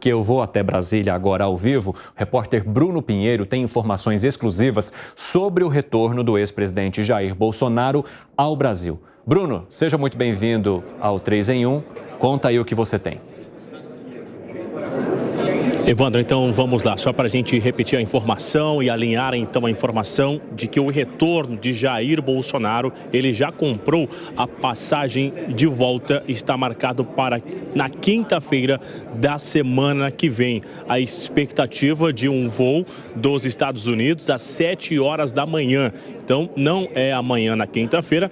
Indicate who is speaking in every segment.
Speaker 1: Que eu vou até Brasília agora ao vivo. O repórter Bruno Pinheiro tem informações exclusivas sobre o retorno do ex-presidente Jair Bolsonaro ao Brasil. Bruno, seja muito bem-vindo ao 3 em 1. Conta aí o que você tem.
Speaker 2: Evandro, então vamos lá, só para a gente repetir a informação e alinhar então a informação de que o retorno de Jair Bolsonaro, ele já comprou a passagem de volta, está marcado para na quinta-feira da semana que vem. A expectativa de um voo dos Estados Unidos às 7 horas da manhã. Então não é amanhã na quinta-feira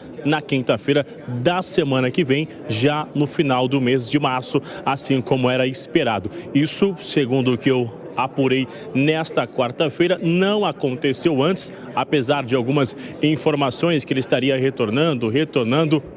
Speaker 2: da semana que vem, já no final do mês de março, assim como era esperado. Isso, segundo o que eu apurei nesta quarta-feira, não aconteceu antes, apesar de algumas informações que ele estaria retornando,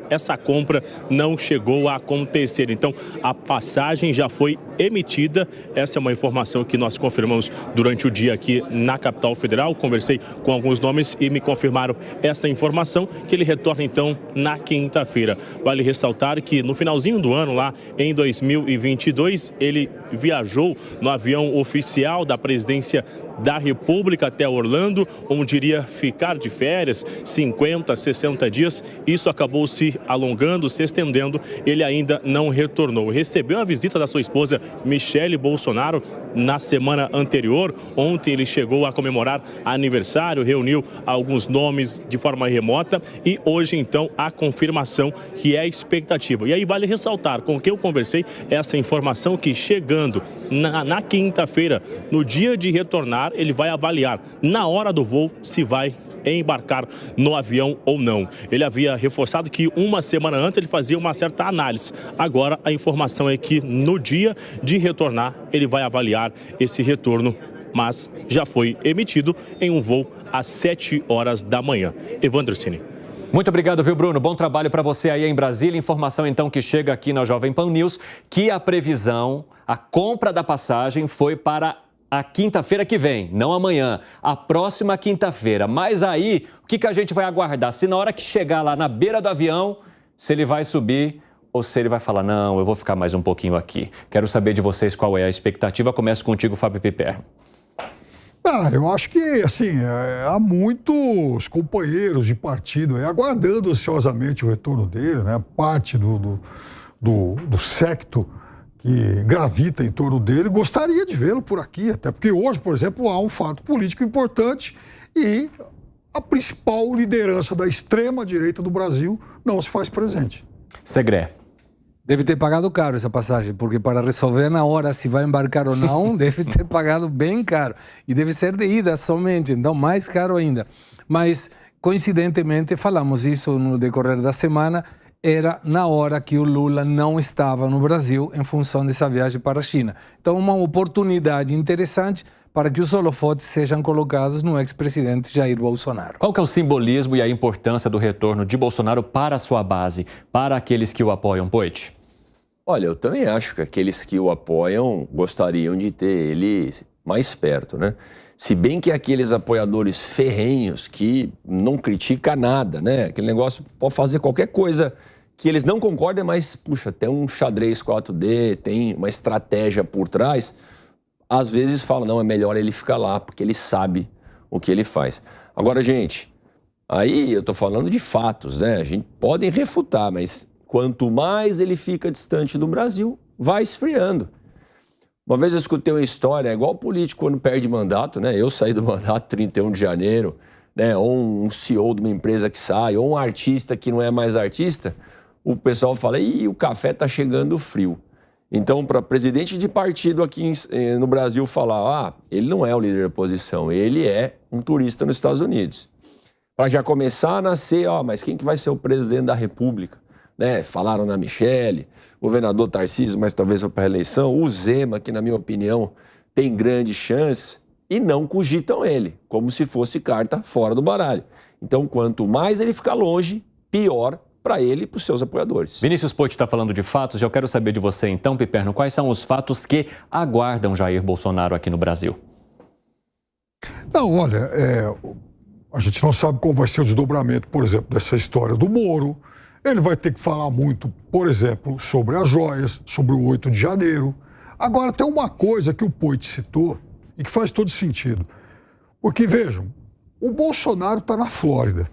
Speaker 2: essa compra não chegou a acontecer. Então, a passagem já foi emitida. Essa é uma informação que nós confirmamos durante o dia aqui na capital federal. Conversei com alguns nomes e me confirmaram essa informação, que ele retorna então na quinta-feira. Vale ressaltar que no finalzinho do ano, lá em 2022, ele viajou no avião oficial da presidência da República até Orlando, onde iria ficar de férias 50, 60 dias. Isso acabou se alongando, se estendendo. Ele ainda não retornou. Recebeu a visita da sua esposa Michele Bolsonaro na semana anterior. Ontem ele chegou a comemorar aniversário, reuniu alguns nomes de forma remota e hoje então a confirmação que é a expectativa. E aí vale ressaltar, com quem eu conversei, essa informação que chegando na quinta-feira, no dia de retornar, ele vai avaliar na hora do voo se vai embarcar no avião ou não. Ele havia reforçado que uma semana antes ele fazia uma certa análise. Agora a informação é que no dia de retornar ele vai avaliar esse retorno, mas já foi emitido em um voo às 7 horas da manhã. Evandro Cini.
Speaker 1: Muito obrigado, viu, Bruno? Bom trabalho para você aí em Brasília. Informação, então, que chega aqui na Jovem Pan News, que a previsão, a compra da passagem foi para a quinta-feira que vem, não amanhã, a próxima quinta-feira. Mas aí, o que a gente vai aguardar? Se na hora que chegar lá na beira do avião, se ele vai subir ou se ele vai falar, não, eu vou ficar mais um pouquinho aqui. Quero saber de vocês qual é a expectativa. Começo contigo, Fábio Piperno.
Speaker 3: Eu acho que, assim, há muitos companheiros de partido aí aguardando ansiosamente o retorno dele, né? Parte do secto que gravita em torno dele gostaria de vê-lo por aqui, até porque hoje, por exemplo, há um fato político importante e a principal liderança da extrema-direita do Brasil não se faz presente.
Speaker 1: Segré.
Speaker 4: Deve ter pagado caro essa passagem, porque para resolver na hora se vai embarcar ou não, deve ter pagado bem caro. E deve ser de ida somente, então mais caro ainda. Mas, coincidentemente, falamos isso no decorrer da semana, era na hora que o Lula não estava no Brasil em função dessa viagem para a China. Então, uma oportunidade interessante para que os holofotes sejam colocados no ex-presidente Jair Bolsonaro.
Speaker 1: Qual que é o simbolismo e a importância do retorno de Bolsonaro para a sua base, para aqueles que o apoiam, Poit?
Speaker 5: Olha, eu também acho que aqueles que o apoiam gostariam de ter ele mais perto, né? Se bem que aqueles apoiadores ferrenhos que não criticam nada, né? Aquele negócio pode fazer qualquer coisa que eles não concordem, mas, puxa, tem um xadrez 4D, tem uma estratégia por trás. Às vezes fala, não, é melhor ele ficar lá, porque ele sabe o que ele faz. Agora, gente, aí eu tô falando de fatos, né? A gente pode refutar, mas quanto mais ele fica distante do Brasil, vai esfriando. Uma vez eu escutei uma história, é igual político quando perde mandato, né? Eu saí do mandato 31 de janeiro, né? Ou um CEO de uma empresa que sai, ou um artista que não é mais artista, o pessoal fala, ih, o café tá chegando frio. Então, para presidente de partido aqui no Brasil falar, ele não é o líder da oposição, ele é um turista nos Estados Unidos. Para já começar a nascer, mas quem que vai ser o presidente da República? Né? Falaram na Michele, governador Tarcísio, mas talvez para a reeleição, o Zema, que na minha opinião tem grandes chances, e não cogitam ele, como se fosse carta fora do baralho. Então, quanto mais ele ficar longe, pior para ele e para os seus apoiadores.
Speaker 1: Vinícius Poit está falando de fatos, e eu quero saber de você então, Piperno, quais são os fatos que aguardam Jair Bolsonaro aqui no Brasil?
Speaker 3: Não, olha, a gente não sabe como vai ser o desdobramento, por exemplo, dessa história do Moro. Ele vai ter que falar muito, por exemplo, sobre as joias, sobre o 8 de janeiro. Agora, tem uma coisa que o Poit citou e que faz todo sentido. Porque, vejam, o Bolsonaro está na Flórida.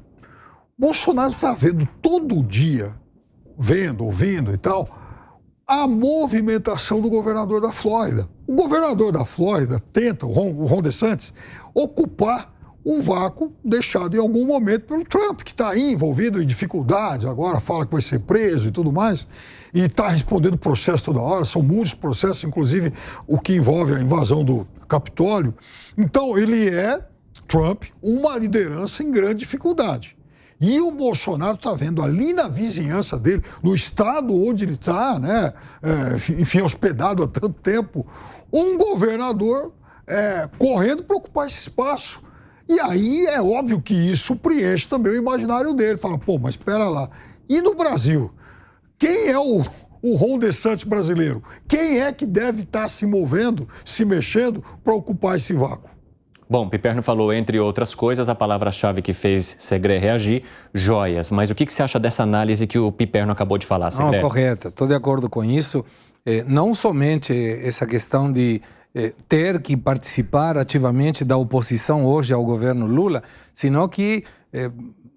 Speaker 3: O Bolsonaro está vendo todo dia, ouvindo e tal, a movimentação do governador da Flórida. O governador da Flórida tenta, o Ron DeSantis, ocupar o vácuo deixado em algum momento pelo Trump, que está aí envolvido em dificuldades, agora fala que vai ser preso e tudo mais, e está respondendo processo toda hora, são muitos processos, inclusive o que envolve a invasão do Capitólio. Então, ele Trump, uma liderança em grande dificuldade. E o Bolsonaro está vendo ali na vizinhança dele, no estado onde ele está, né, enfim, hospedado há tanto tempo, um governador correndo para ocupar esse espaço. E aí é óbvio que isso preenche também o imaginário dele. Fala, pô, mas espera lá. E no Brasil? Quem é o Ron DeSantis brasileiro? Quem é que deve estar se movendo, se mexendo para ocupar esse vácuo?
Speaker 1: Bom, Piperno falou, entre outras coisas, a palavra-chave que fez Segré reagir, joias. Mas o que você acha dessa análise que o Piperno acabou de falar, Segré?
Speaker 4: Não, correta, estou de acordo com isso. Não somente essa questão de ter que participar ativamente da oposição hoje ao governo Lula, senão que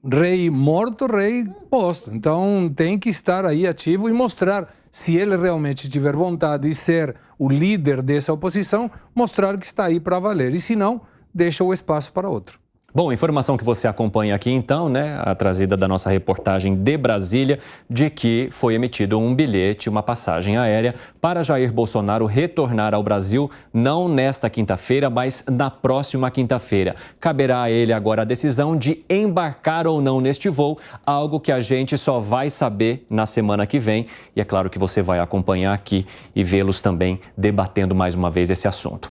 Speaker 4: rei morto, rei posto. Então tem que estar aí ativo e mostrar, se ele realmente tiver vontade de ser o líder dessa oposição, mostrar que está aí para valer. E se não, deixa o espaço para outro.
Speaker 1: Bom, informação que você acompanha aqui então, né, a trazida da nossa reportagem de Brasília, de que foi emitido um bilhete, uma passagem aérea para Jair Bolsonaro retornar ao Brasil, não nesta quinta-feira, mas na próxima quinta-feira. Caberá a ele agora a decisão de embarcar ou não neste voo, algo que a gente só vai saber na semana que vem. E é claro que você vai acompanhar aqui e vê-los também debatendo mais uma vez esse assunto.